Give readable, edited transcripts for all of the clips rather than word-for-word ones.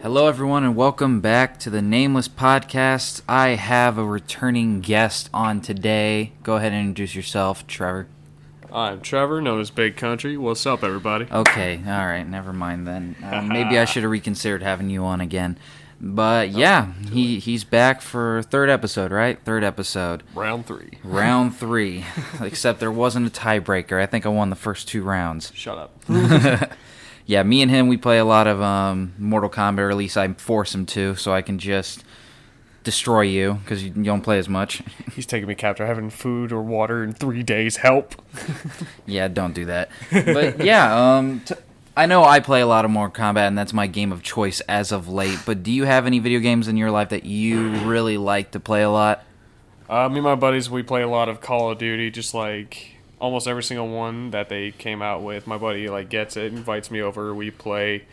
Hello, everyone, and welcome back to the Nameless podcast. I have a returning guest on today. Go ahead and introduce yourself, Trevor. I'm Trevor, known as Big Country. What's up, everybody? Okay, all right, never mind then. Maybe I should have reconsidered having you on again. But yeah, he's back for third episode, right? Third episode. Round 3. Round 3. Except there wasn't a tiebreaker. I think I won the first 2 rounds. Shut up. Yeah, me and him, we play a lot of Mortal Kombat, or at least I force him to, so I can just destroy you, because you don't play as much. He's taking me captive. Having food or water in 3 days. Help. Yeah, don't do that. But yeah, I know I play a lot of Mortal Kombat, and that's my game of choice as of late, but do you have any video games in your life that you really like to play a lot? Me and my buddies, we play a lot of Call of Duty, just like almost every single one that they came out with. My buddy gets it, invites me over. We play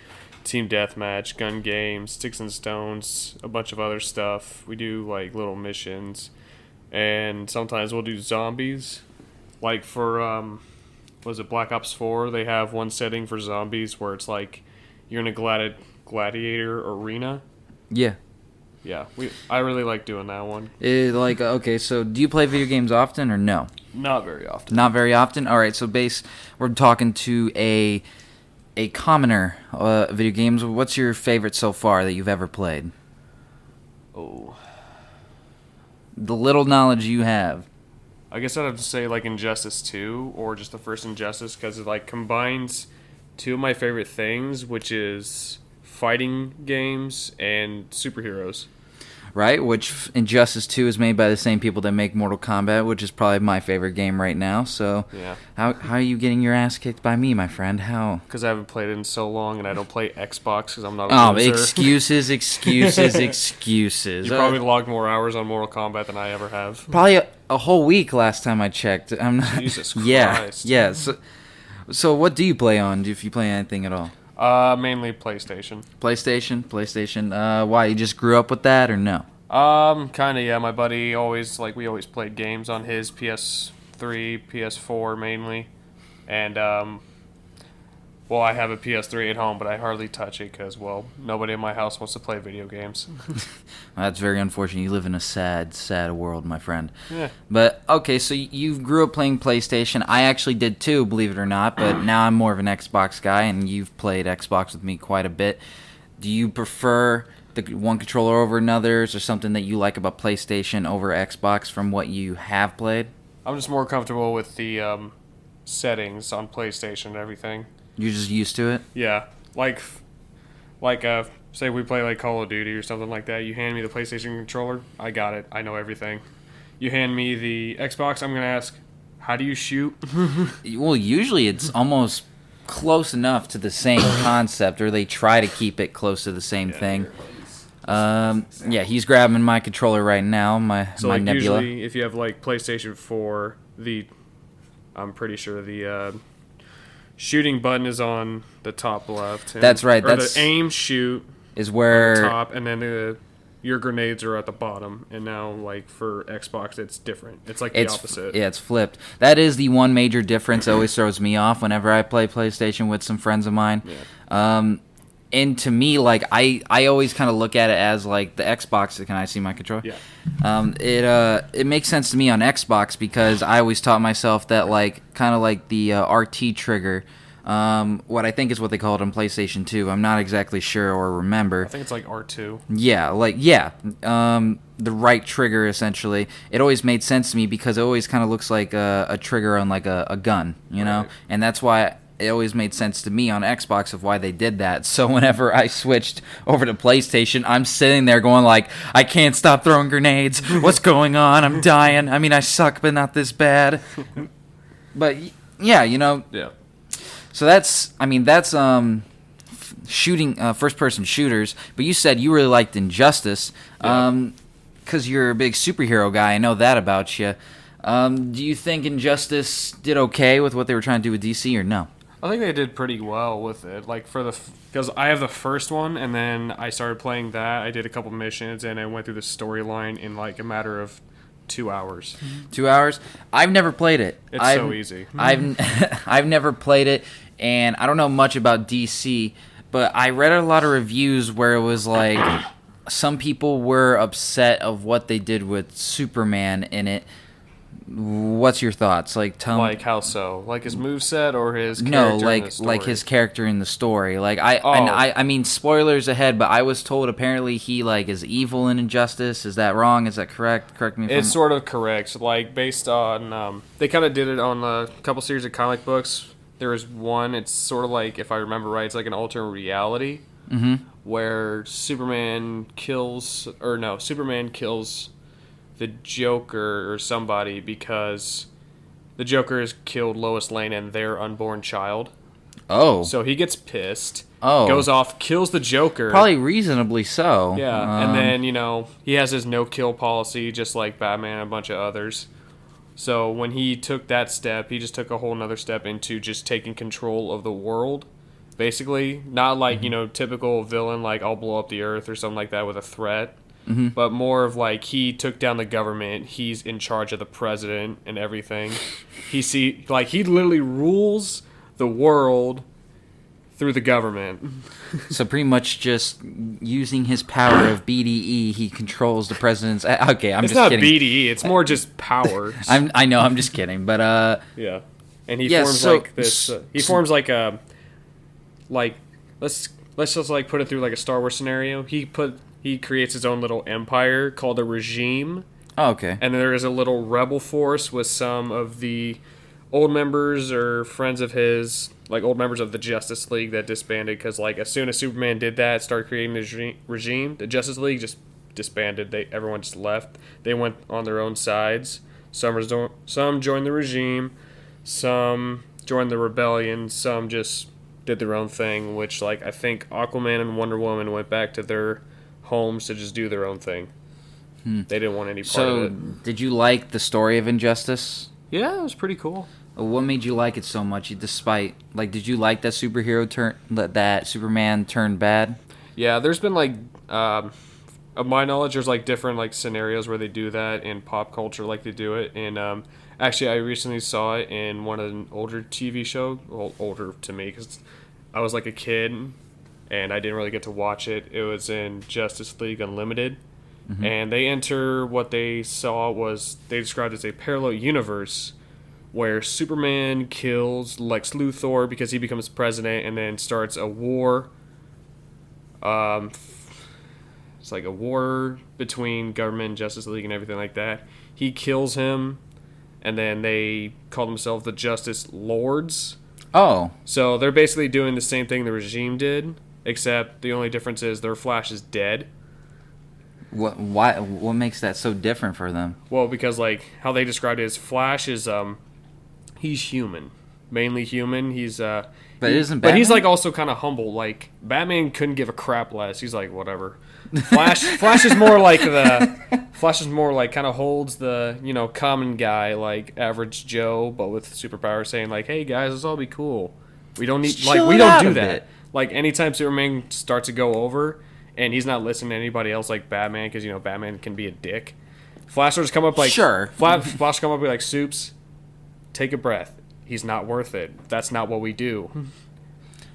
Team Deathmatch, gun games, Sticks and Stones, a bunch of other stuff. We do like little missions, and sometimes we'll do zombies. Like for was it Black Ops 4? They have one setting for zombies where it's like you're in a gladiator arena. Yeah. Yeah, I really like doing that one. Okay, so do you play video games often or no? Not very often. Not very often? All right, so we're talking to a commoner video games. What's your favorite so far that you've ever played? Oh. The little knowledge you have. I guess I'd have to say like Injustice 2 or just the first Injustice, because it like combines two of my favorite things, which is fighting games and superheroes. Right, which Injustice 2 is made by the same people that make Mortal Kombat, which is probably my favorite game right now. So, yeah. How are you getting your ass kicked by me, my friend? How? Because I haven't played it in so long, and I don't play Xbox because I'm not a loser. Excuses. You probably logged more hours on Mortal Kombat than I ever have. Probably a whole week last time I checked. I'm not. Jesus Christ. Yeah. So what do you play on? If you play anything at all? Mainly PlayStation. PlayStation. Why, you just grew up with that or no? Kinda, yeah. My buddy we always played games on his PS3, PS4 mainly. And, well, I have a PS3 at home, but I hardly touch it because, well, nobody in my house wants to play video games. That's very unfortunate. You live in a sad, sad world, my friend. Yeah. But, okay, so you grew up playing PlayStation. I actually did too, believe it or not, but now I'm more of an Xbox guy, and you've played Xbox with me quite a bit. Do you prefer the one controller over another? Is there something that you like about PlayStation over Xbox from what you have played? I'm just more comfortable with the settings on PlayStation and everything. You're just used to it? Yeah. Like say we play like Call of Duty or something like that. You hand me the PlayStation controller, I got it. I know everything. You hand me the Xbox, I'm going to ask, how do you shoot? Well, usually it's almost close enough to the same concept, or they try to keep it close to the same thing. Yeah, he's grabbing my controller right now, my Nebula. Usually if you have like PlayStation 4, I'm pretty sure the shooting button is on the top left. That's right. The aim shoot is where on the top, and then your grenades are at the bottom. And now, like for Xbox, it's different. It's like the opposite. Yeah, it's flipped. That is the one major difference that always throws me off whenever I play PlayStation with some friends of mine. Yeah. And to me, like I always kind of look at it as like the Xbox. Can I see my controller? Yeah. It makes sense to me on Xbox because I always taught myself that like kind of like the RT trigger, what I think is what they call it on PlayStation 2. I'm not exactly sure or remember. I think it's like R2. Yeah, the right trigger essentially. It always made sense to me because it always kind of looks like a trigger on like a gun, you know, right. And that's why it always made sense to me on Xbox of why they did that. So whenever I switched over to PlayStation, I'm sitting there going like, I can't stop throwing grenades. What's going on? I'm dying. I mean, I suck, but not this bad. But yeah, you know. Yeah. So that's shooting, first-person shooters. But you said you really liked Injustice, because you're a big superhero guy. I know that about you. Do you think Injustice did okay with what they were trying to do with DC, or no? I think they did pretty well with it. Like because I have the first one, and then I started playing that. I did a couple missions, and I went through the storyline in like a matter of 2 hours. 2 hours? I've never played it. So easy. I've never played it, and I don't know much about DC. but I read a lot of reviews where it was like some people were upset of what they did with Superman in it. What's your thoughts? Like, tell Like how so? Like his moveset or his character no, in the like story? his character in the story. Like Oh. I mean spoilers ahead, but I was told apparently he like is evil in Injustice. Is that wrong? Is that correct? Correct me if It's I'm sort of correct. Like, based on... they kind of did it on a couple series of comic books. There was one, it's sort of like, if I remember right, it's like an alternate reality. Where Superman kills... Or no, Superman kills the Joker or somebody because the Joker has killed Lois Lane and their unborn child. Oh. So he gets pissed. Oh. Goes off, kills the Joker. Probably reasonably so. Yeah, and then, he has his no-kill policy, just like Batman and a bunch of others. So when he took that step, he just took a whole nother step into just taking control of the world, basically. Not like, typical villain, like, I'll blow up the Earth or something like that with a threat. But more of, like, he took down the government, he's in charge of the president and everything. He literally rules the world through the government. So pretty much just using his power of BDE, he controls the president's. Okay, I'm It's just not kidding. BDE, it's more just powers. I know, I'm just kidding, but Yeah, and he Yeah, forms so- like this. He forms like a, like let's just like put it through like a Star Wars scenario. He creates his own little empire called a regime, oh, okay. and there is a little rebel force with some of the old members or friends of his, like old members of the Justice League that disbanded because like as soon as Superman did that, started creating the regime, the Justice League just disbanded. Everyone just left. They went on their own sides. Some joined the regime, some joined the rebellion, some just did their own thing, which like I think Aquaman and Wonder Woman went back to their homes to just do their own thing. They didn't want any part of So it. did you like the story of Injustice? Yeah, it was pretty cool. What made you like it so much? Despite did you like that that Superman turned bad? Yeah, there's been like, of my knowledge, there's like different like scenarios where they do that in pop culture, like they do it. And actually, I recently saw it in one of an older TV show. Well, older to me because I was like a kid and I didn't really get to watch it. It was in Justice League Unlimited, and they enter what they saw was they described as a parallel universe where Superman kills Lex Luthor because he becomes president and then starts a war. It's like a war between government and Justice League and everything like that. He kills him, and then they call themselves the Justice Lords. Oh, So they're basically doing the same thing the regime did, except the only difference is their Flash is dead. what makes that so different for them? Well, because like how they described it is Flash is he's human, mainly human. He's But isn't but he's Batman? like also kind of humble. Like Batman couldn't give a crap less. He's like whatever. Flash is more like kind of holds the common guy like average Joe, but with superpowers, saying like, hey guys, let's all be cool. We don't need Chill we it don't out do a that. bit. Like anytime Superman starts to go over, and he's not listening to anybody else like Batman, because Batman can be a dick. Flash will just come up like Sure. Flash come up and be like, Soups, take a breath. He's not worth it. That's not what we do.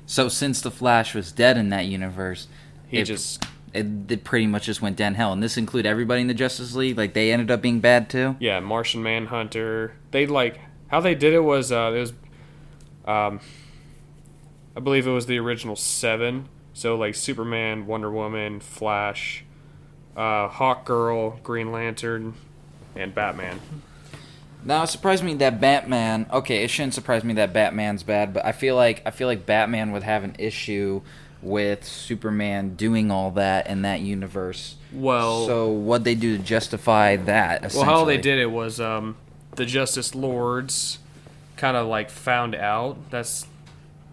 So since the Flash was dead in that universe, it pretty much just went downhill. And this include everybody in the Justice League? Like, they ended up being bad, too? Yeah, Martian Manhunter. They how they did it was I believe it was the original 7. So like Superman, Wonder Woman, Flash, Hawkgirl, Green Lantern, and Batman. Now, it surprised me that Batman... Okay, it shouldn't surprise me that Batman's bad, but I feel like Batman would have an issue with Superman doing all that in that universe. Well, So what'd they do to justify that, essentially? how they did it was the Justice Lords kind of like found out that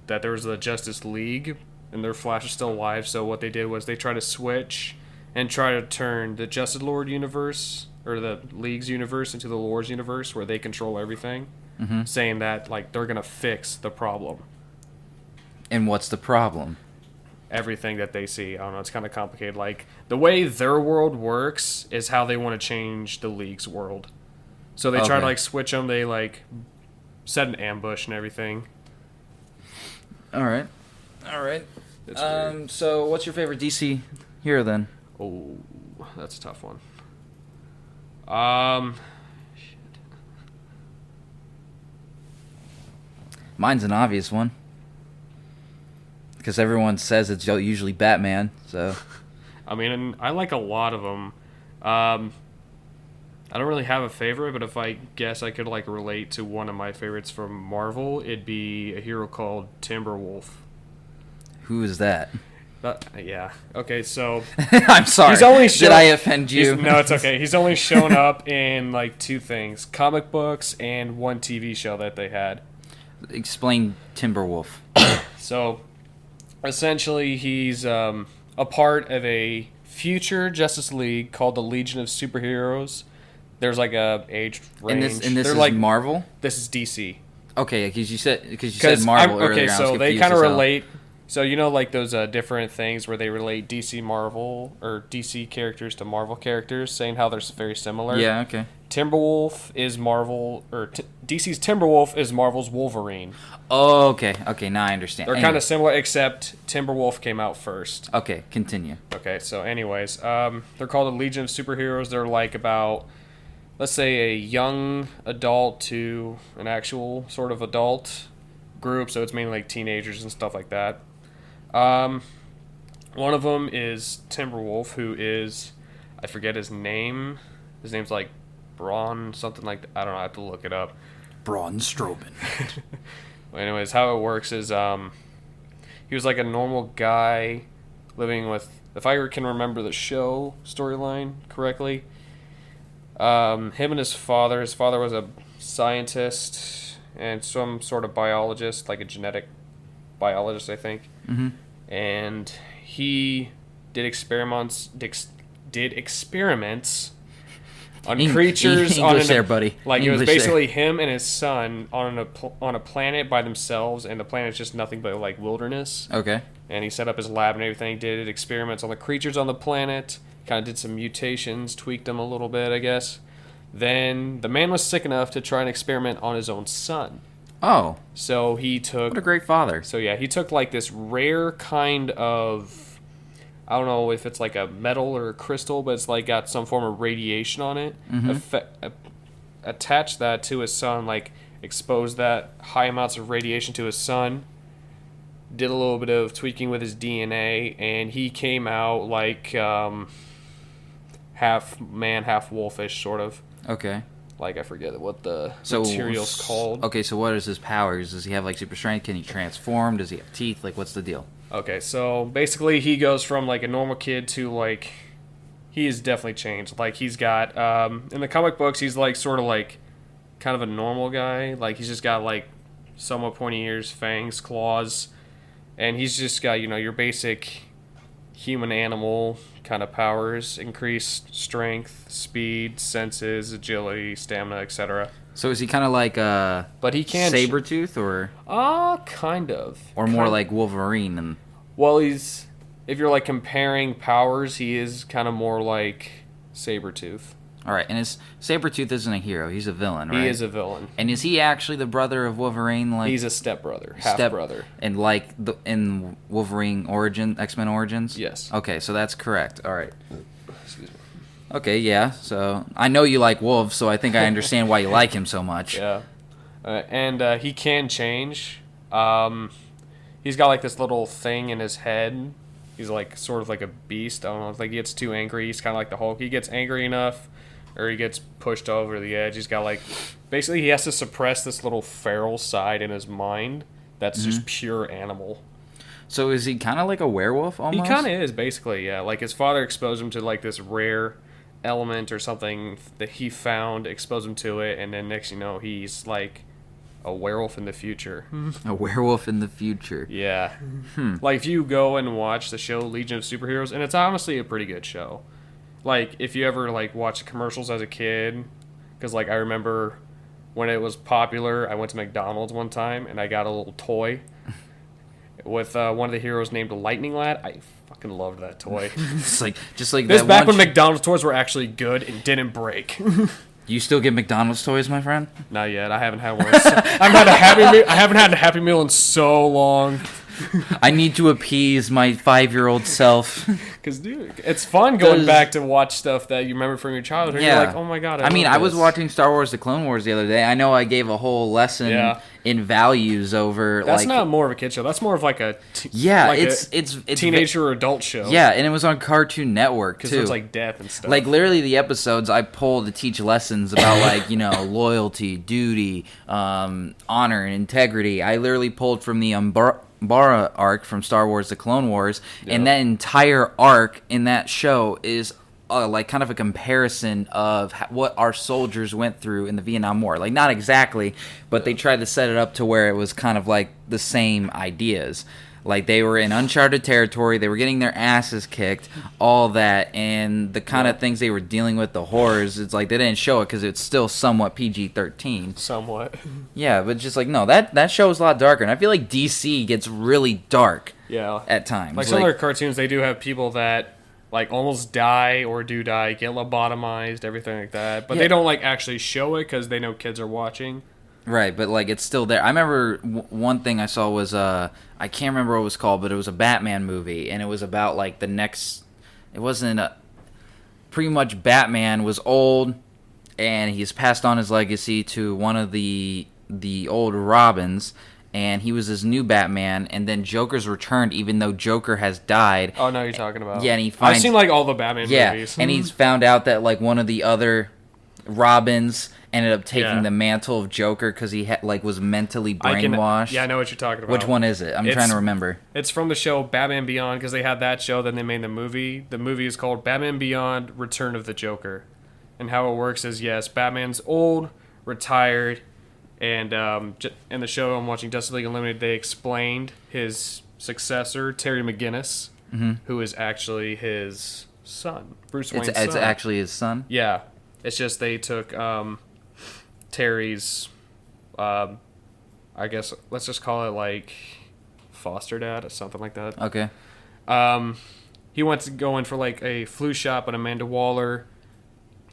there was a Justice League and their Flash is still alive. So what they did was they tried to switch and try to turn the Justice Lord universe or the League's universe into the Lord's universe where they control everything, saying that like they're gonna fix the problem. And what's the problem? Everything that they see. I don't know, it's kind of complicated. Like, the way their world works is how they want to change the League's world. So they try Okay. to, like, switch them. They, like, set an ambush and everything. All right. It's weird. So what's your favorite DC hero then? Oh, that's a tough one. Shit. Mine's an obvious one. Because everyone says it's usually Batman, so... I mean, I like a lot of them. I don't really have a favorite, but if I guess I could like relate to one of my favorites from Marvel, it'd be a hero called Timberwolf. Who is that? Yeah. Okay, so I'm sorry. Did I offend you? No, it's okay. He's only shown up in like 2 things: comic books and 1 TV show that they had. Explain Timberwolf. So, essentially, he's a part of a future Justice League called the Legion of Superheroes. There's like a age range. And this is like Marvel? This is DC. Okay, because you said Marvel earlier. Okay, and I was so they confused kind of as hell. relate. So you know, like those different things where they relate DC Marvel or DC characters to Marvel characters, saying how they're very similar. Yeah. Okay. Timberwolf is Marvel, or DC's Timberwolf is Marvel's Wolverine. Oh, okay. Okay, now I understand. They're kind of similar, except Timberwolf came out first. Okay, continue. Okay, so anyways, they're called the Legion of Superheroes. They're like about, let's say, a young adult to an actual sort of adult group, so it's mainly like teenagers and stuff like that. One of them is Timberwolf, who is, I forget his name. His name's like Braun, something like that. I don't know, I have to look it up. Braun Strowman. Well, anyways, how it works is he was like a normal guy living with, if I can remember the show storyline correctly, him and his father was a scientist and some sort of biologist, like a genetic biologist, I think. Mm-hmm. And he did experiments on creatures English there, buddy. Like English it was basically him and his son on a planet by themselves, and the planet's just nothing but like wilderness. Okay. And he set up his lab and everything, did experiments on the creatures on the planet, kind of did some mutations, tweaked them a little bit, I guess. Then the man was sick enough to try and experiment on his own son. Oh. So he took... What a great father. So yeah, he took like this rare kind of... I don't know if it's like a metal or a crystal, but it's like got some form of radiation on it. Mm-hmm. Attached that to his son, like exposed that high amounts of radiation to his son. Did a little bit of tweaking with his DNA, and he came out like half man, half wolfish, sort of. Okay. Like, I forget what the material's called. Okay, so what is his powers? Does he have, like, super strength? Can he transform? Does he have teeth? Like, what's the deal? Okay, so basically he goes from, like, a normal kid to, like... He is definitely changed. Like, he's got... in the comic books, he's, like, sort of, like, kind of a normal guy. Like, he's just got, like, somewhat pointy ears, fangs, claws. And he's just got, you know, your basic human animal kind of powers, increased strength, speed, senses, agility, stamina, etc. So is he kind of like but he can Sabretooth, or kind of, or more like Wolverine? And well, he's, if you're like comparing powers, he is kind of more like Sabretooth. All right, and Sabretooth isn't a hero; he's a villain, right? He is a villain. And is he actually the brother of Wolverine? Like, he's a stepbrother, half-brother. And like in Wolverine X-Men Origins? Yes. Okay, so that's correct. All right. Excuse me. Okay, yeah. So I know you like wolves, so I think I understand why you like him so much. Yeah. And he can change. He's got like this little thing in his head. He's like sort of like a beast. I don't know. If like he gets too angry, he's kind of like the Hulk. He gets angry enough, or he gets pushed over the edge. He's got like, basically he has to suppress this little feral side in his mind that's just pure animal. So is he kind of like a werewolf almost? He kind of is, basically, yeah. Like his father exposed him to like this rare element or something that he found, exposed him to it, and then next you know he's like a werewolf in the future. A werewolf in the future. Yeah. Like if you go and watch the show Legion of Superheroes, and it's honestly a pretty good show. Like if you ever like watch the commercials as a kid, because like I remember when it was popular, I went to McDonald's one time and I got a little toy with one of the heroes named Lightning Lad. I fucking loved that toy. It's like just like this that back one when McDonald's toys were actually good and didn't break. You still get McDonald's toys, my friend? Not yet. I haven't had one. I haven't had a Happy Meal in so long. I need to appease my 5-year-old self. Because, dude, it's fun going back to watch stuff that you remember from your childhood. Yeah. You're like, oh my god, I was watching Star Wars: The Clone Wars the other day. I know I gave a whole lesson in values over. That's not more of a kid show. That's more of like a it's teenager or adult show. Yeah, and it was on Cartoon Network too. Because it's like death and stuff. Like literally, the episodes I pulled to teach lessons about like loyalty, duty, honor, and integrity. I literally pulled from the Umbara arc from Star Wars: The Clone Wars, and that entire arc in that show is like kind of a comparison of what our soldiers went through in the Vietnam War. Like not exactly, but they tried to set it up to where it was kind of like the same ideas. Like they were in uncharted territory, they were getting their asses kicked, all that, and the kind of things they were dealing with, the horrors. It's like they didn't show it because it's still somewhat PG-13. Somewhat. Yeah, but just like no, that show is a lot darker, and I feel like DC gets really dark. Yeah. At times, like some of their cartoons, they do have people that like almost die or do die, get lobotomized, everything like that. But they don't like actually show it because they know kids are watching. Right, but like it's still there. I remember one thing I saw was I can't remember what it was called, but it was a Batman movie, and it was about like the next. It wasn't pretty much Batman was old, and he's passed on his legacy to one of the old Robins. And he was his new Batman, and then Joker's returned, even though Joker has died. Oh, no, you're talking about. Yeah, and I've seen like all the Batman movies. And he's found out that like one of the other Robins ended up taking the mantle of Joker because he was mentally brainwashed. I know what you're talking about. Which one is it? I'm trying to remember. It's from the show Batman Beyond, because they had that show, then they made the movie. The movie is called Batman Beyond: Return of the Joker. And how it works is, yes, Batman's old, retired. And in the show I'm watching, Justice League Unlimited, they explained his successor, Terry McGinnis, who is actually his son, Bruce Wayne's son. It's actually his son? Yeah. It's just they took Terry's, I guess, let's just call it like foster dad or something like that. Okay. He went to go in for like a flu shot, but Amanda Waller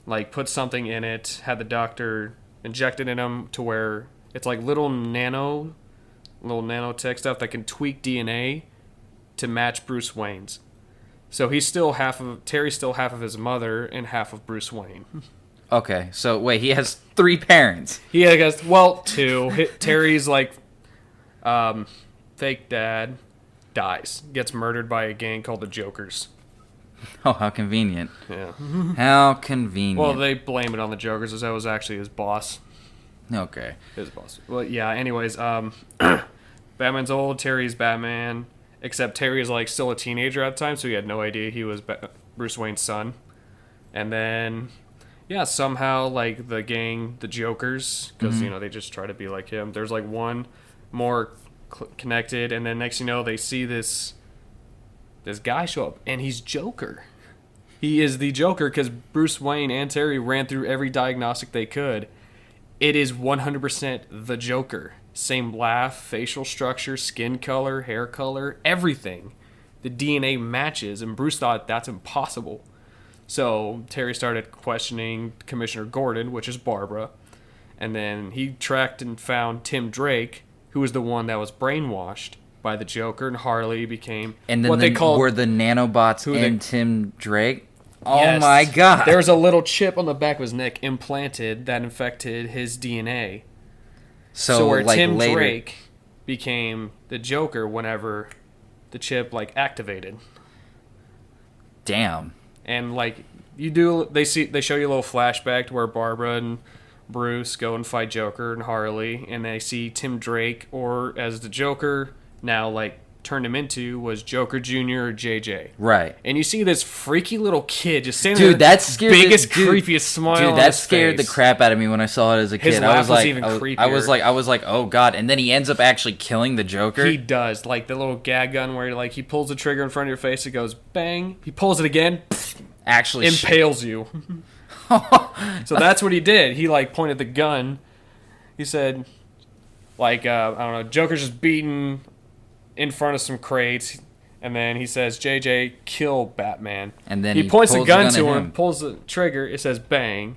like put something in it, had the doctor injected in him to where it's like little nanotech stuff that can tweak DNA to match Bruce Wayne's. So Terry's still half of his mother and half of Bruce Wayne. Okay, so wait, he has 3 parents. He has, well, 2. Terry's like fake dad dies, gets murdered by a gang called the Jokers. Oh, how convenient. Yeah. How convenient. Well, they blame it on the Jokers, as that was actually his boss. Okay. His boss. Well, yeah, anyways, Batman's old, Terry's Batman, except Terry is like still a teenager at the time, so he had no idea he was Bruce Wayne's son. And then, yeah, somehow, like, the gang, the Jokers, because, they just try to be like him. There's, like, one more connected, and then next you know, they see this guy show up, and he's Joker. He is the Joker, because Bruce Wayne and Terry ran through every diagnostic they could. It is 100% the Joker. Same laugh, facial structure, skin color, hair color, everything. The DNA matches, and Bruce thought that's impossible. So Terry started questioning Commissioner Gordon, which is Barbara, and then he tracked and found Tim Drake, who was the one that was brainwashed by the Joker, and Harley became what they called were the nanobots and Tim Drake. Oh yes, my god! There was a little chip on the back of his neck implanted that infected his DNA. So where like Tim Drake became the Joker whenever the chip like activated. Damn. And like they show you a little flashback to where Barbara and Bruce go and fight Joker and Harley, and they see Tim Drake, or as the Joker now like turned him into, was Joker Jr. or JJ. Right. And you see this freaky little kid just standing there, that scared creepiest smile. Dude, that scared the crap out of me when I saw it as a kid. His laugh was even creepier. I was like, oh god! And then he ends up actually killing the Joker. He does, like the little gag gun where like he pulls the trigger in front of your face, it goes bang. He pulls it again, actually impales you. So that's what he did. He like pointed the gun. He said, like I don't know, Joker's just beating in front of some crates, and then he says, JJ, kill Batman. And then he points the gun to him, pulls the trigger, it says bang.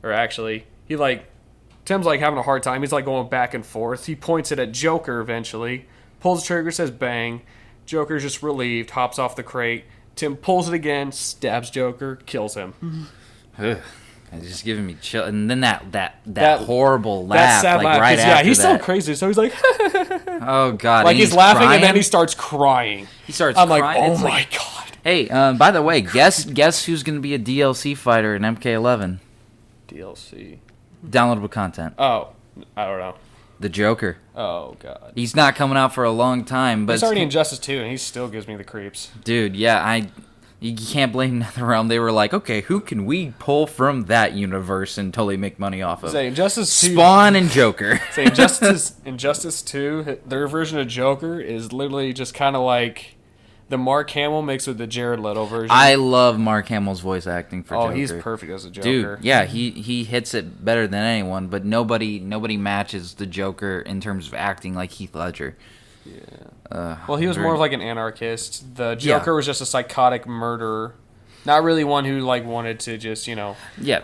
Or actually, Tim's like having a hard time. He's like going back and forth. He points it at Joker eventually, pulls the trigger, says bang. Joker's just relieved, hops off the crate. Tim pulls it again, stabs Joker, kills him. Ugh. It's just giving me chill. And then that horrible laugh, that sad like laugh, right after yeah, he's that. so crazy. So he's like, oh god, like he's laughing crying. and then he starts crying. He starts I'm crying. like, oh It's my like, god. hey, by the way, guess who's going to be a DLC fighter in MK11? DLC. Downloadable content. Oh, I don't know. The Joker. Oh god. He's not coming out for a long time, but He's already in Justice 2 and he still gives me the creeps. dude, yeah, you can't blame NetherRealm. They were like, okay, who can we pull from that universe and totally make money off of? Say Injustice 2. Spawn and Joker. Say Injustice 2, their version of Joker is literally just kind of like the Mark Hamill mixed with the Jared Leto version. I love Mark Hamill's voice acting for Joker. Oh, he's perfect as a Joker. Dude, yeah, he hits it better than anyone, but nobody matches the Joker in terms of acting like Heath Ledger. Yeah. Well, he was more of like an anarchist. The Joker was just a psychotic murderer. Not really one who like wanted to just,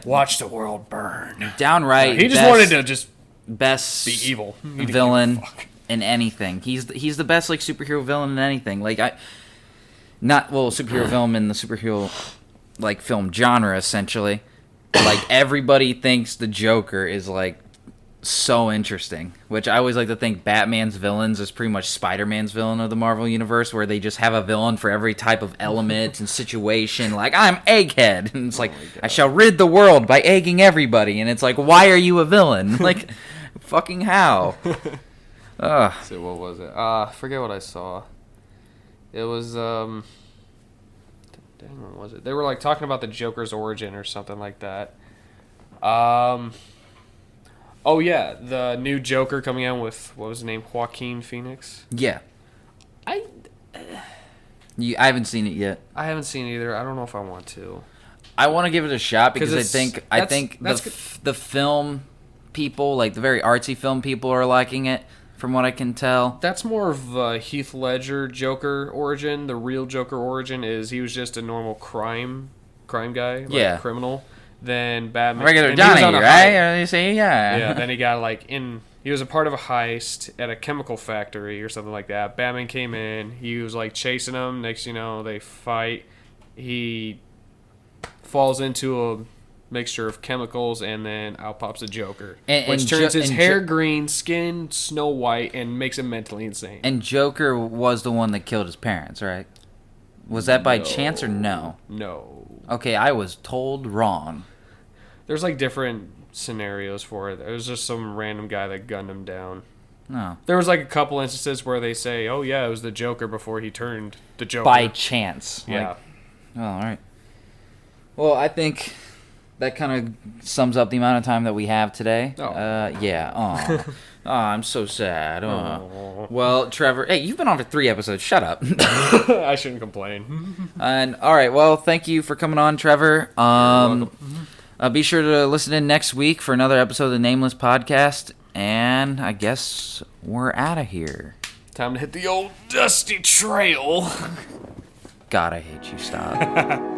watch the world burn. Downright. No, he just wanted to just best be evil. Villain in anything. He's the best like superhero villain in anything. Like superhero villain in the superhero like film genre essentially. Like everybody thinks the Joker is like so interesting, which I always like to think Batman's villains is pretty much Spider-Man's villain of the Marvel Universe, where they just have a villain for every type of element and situation. Like, I'm Egghead, and it's like, I shall rid the world by egging everybody, and it's like, why are you a villain? Like, fucking how? So what was it? I forget what I saw. It was, dang, what was it? They were, like, talking about the Joker's origin or something like that. Oh, yeah, the new Joker coming out with, what was his name, Joaquin Phoenix? Yeah. I haven't seen it yet. I haven't seen it either. I don't know if I want to. I want to give it a shot because I think the film people, like the very artsy film people, are liking it, from what I can tell. That's more of Heath Ledger Joker origin. The real Joker origin is he was just a normal crime guy, criminal. Then Batman, regular Johnny, right? Or you say, yeah. Yeah. Then he got he was a part of a heist at a chemical factory or something like that. Batman came in. He was like chasing him. Next, they fight. He falls into a mixture of chemicals, and then out pops a Joker, which turns his hair green, skin snow white, and makes him mentally insane. And Joker was the one that killed his parents, right? Was that by chance or no? No. Okay, I was told wrong. There's like different scenarios for it. There was just some random guy that gunned him down. No. There was like a couple instances where they say, "Oh yeah, it was the Joker before he turned the Joker." By chance. Yeah. Oh, all right. Well, I think that kind of sums up the amount of time that we have today. Oh. Yeah. Oh. Oh, I'm so sad. Oh. Well, Trevor, hey, you've been on for 3 episodes. Shut up. I shouldn't complain. And all right, well, thank you for coming on, Trevor. You're welcome. Be sure to listen in next week for another episode of the Nameless podcast. And I guess we're out of here. Time to hit the old dusty trail. God, I hate you. Stop.